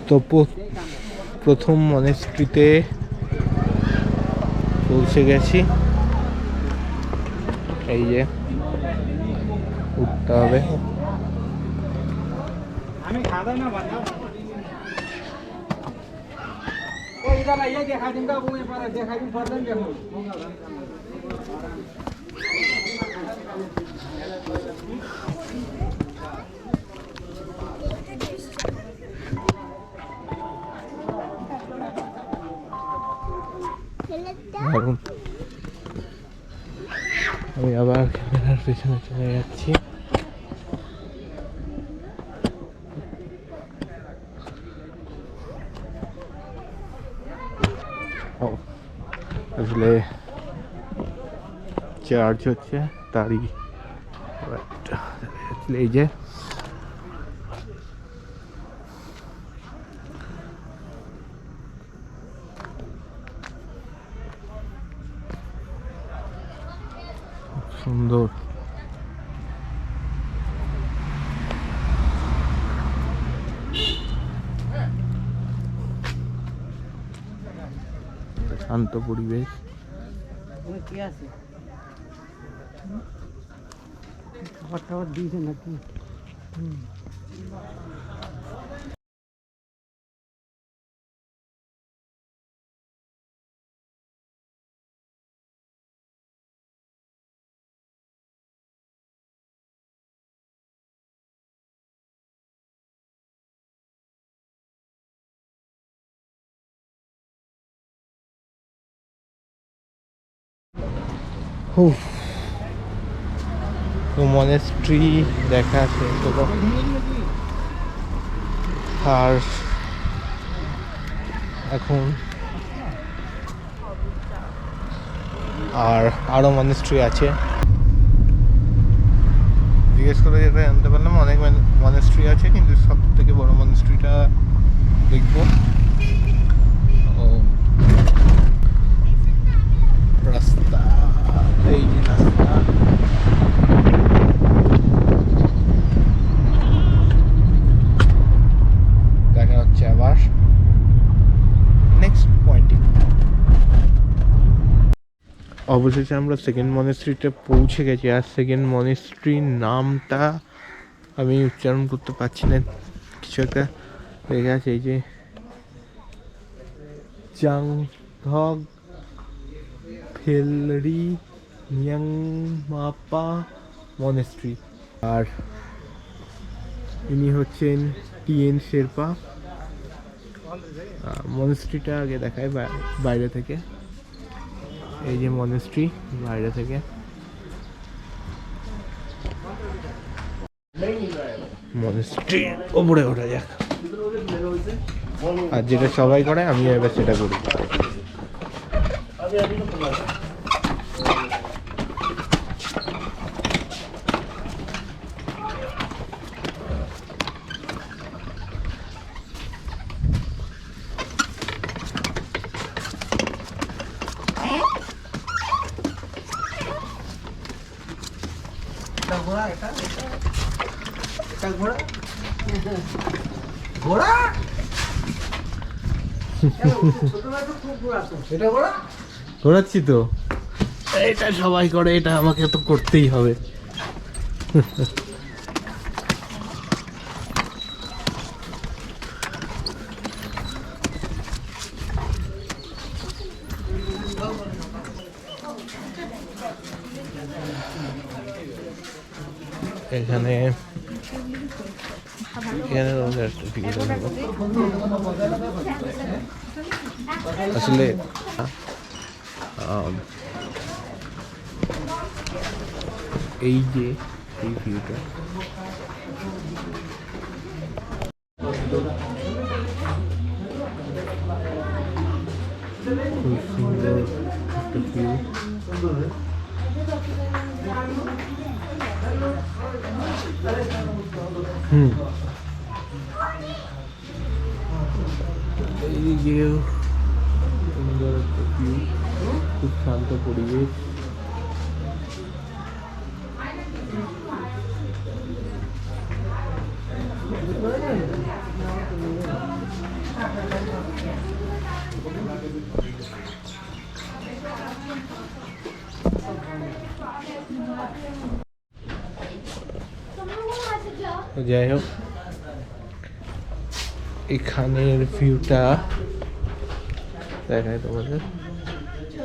তো প্রথম মনেস্ট্রিতে পৌঁছে গেছি। এই যে উঠতে হবে। আমি আবার ক্যামেরার পেছনে চলে যাচ্ছি। আসলে চার্জ হচ্ছে তারই এই যে সুন্দর। শান্ত পরিবেশ। কি আছে খাবার টাবার দিয়েছে নাকি? তো মনেস্ট্রি দেখা শেষ হলো, আর এখন আরো মনেস্ট্রি আছে। জিজ্ঞেস করে যেটা জানতে পারলাম অনেক মনেস্ট্রি আছে, কিন্তু সব থেকে বড় মনেস্ট্রিটা দেখবো। রাস্তা, এই যে রাস্তা, দেখা হচ্ছে আবার নেক্সট পয়েন্টে। অবশেষে আমরা সেকেন্ড মনেস্ট্রিতে পৌঁছে গেছি। আর সেকেন্ড মনেস্ট্রির নামটা আমি উচ্চারণ করতে পারছি না, কিছু একটা লেখা আছে, এই যে চাংধগ ফেলরি নিয়াংমাপা মনেস্ট্রি। আর ইনি হচ্ছেন টিএন শেরপা। মনেস্ট্রিটা আগে দেখায় বাইরে থেকে। এই যে মনেস্ট্রি বাইরে থেকে, মনেস্ট্রি ওপরে ওঠা যাক। আর যেটা সবাই করে আমিও এবার সেটা করি। ঘোরাচ্ছি তো, এটা সবাই করে, এটা আমাকে তো করতেই হবে। এখানে আসলে এই যে এই ভিউটা খুব সুন্দর একটা ভিউ। এই যে সুন্দর একটা ভিউ, খুব শান্ত পরিবেশ। তো যাই হোক, এখানের ভিউটা দেখায় তোমাদের।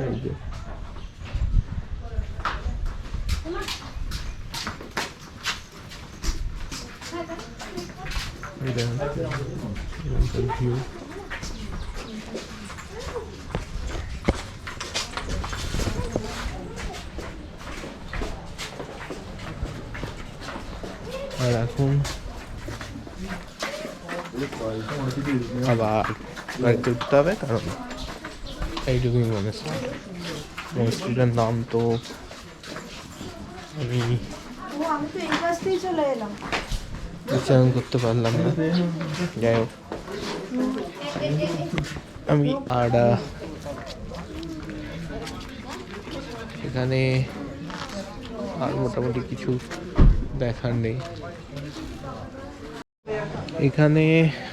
এই যে ভিউ, আর এখন আবার বাড়িতে উঠতে হবে, কারণ এইটুকুই মনস্ট্রিটার নাম তো আমি উচ্চারণ করতে পারলাম না। যাই হোক, আমি আর এখানে আর মোটামুটি কিছু দেখার নেই। এখানে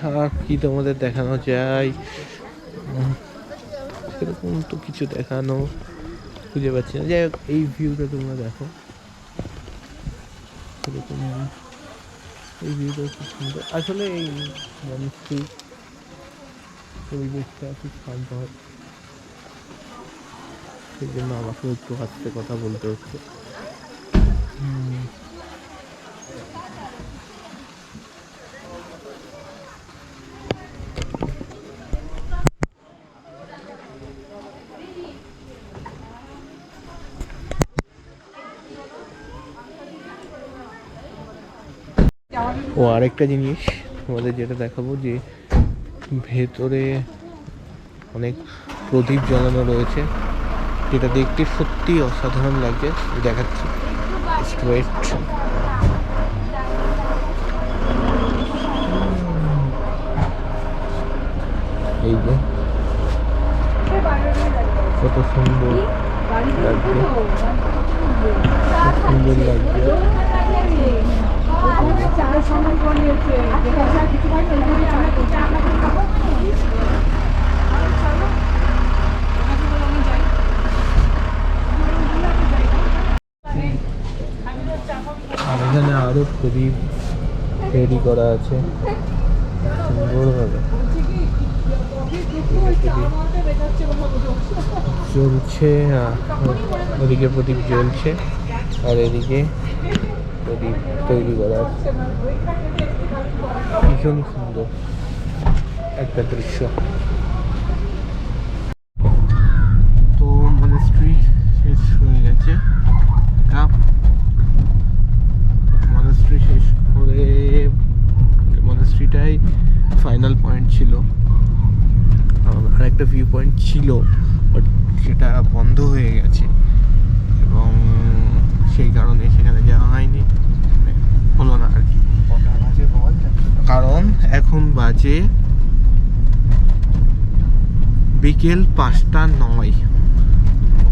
আর কি তোমাদের দেখানো যায়, সেরকম তো কিছু দেখানো খুঁজে পাচ্ছি না। যাই হোক, এই ভিউটা তোমরা দেখো, সেরকম এই ভিউটা খুব সুন্দর। আসলে এই মনস্ট্রি পরিবেশটা খুব শান্ত হয়, সেই জন্য আমাকে একটু হাসতে কথা বলতে হচ্ছে। ও আরেকটা জিনিস তোমাদের যেটা দেখাবো, যে ভেতরে অনেক প্রদীপ জ্বালানো রয়েছে, যেটা দেখতে সত্যি অসাধারণ লাগছে। দেখাচ্ছি স্ট্রেট, এই যে কত সুন্দর লাগছে, খুব সুন্দর লাগছে। আর এখানে আরো প্রদীপ তৈরি করা আছে সুন্দরভাবে, জ্বলছে, ওদিকে প্রদীপ জ্বলছে আর এদিকে প্রদীপ তৈরি করা আছে। ভীষণ সুন্দর একটা দৃশ্য। তো মনেস্ট্রি শেষ হয়ে গেছে, মনেস্ট্রি শেষ করে মনেস্ট্রিটাই ফাইনাল পয়েন্ট ছিল। আর একটা ভিউ পয়েন্ট ছিল, বাট সেটা বন্ধ হয়ে গেছে এবং সেই কারণে সেখানে যাওয়া হয়নি, হলো না আর কি। কারণ এখন বাজে বিকেল 5:09,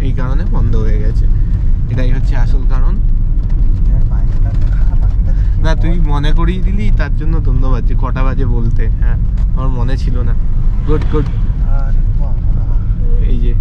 এই কারণে বন্ধ হয়ে গেছে। এটাই হচ্ছে আসল কারণ। না, তুই মনে করিয়ে দিলি, তার জন্য ধন্যবাদ। যে কটা বাজে বলতে, হ্যাঁ আমার মনে ছিল না। Good good. এই যে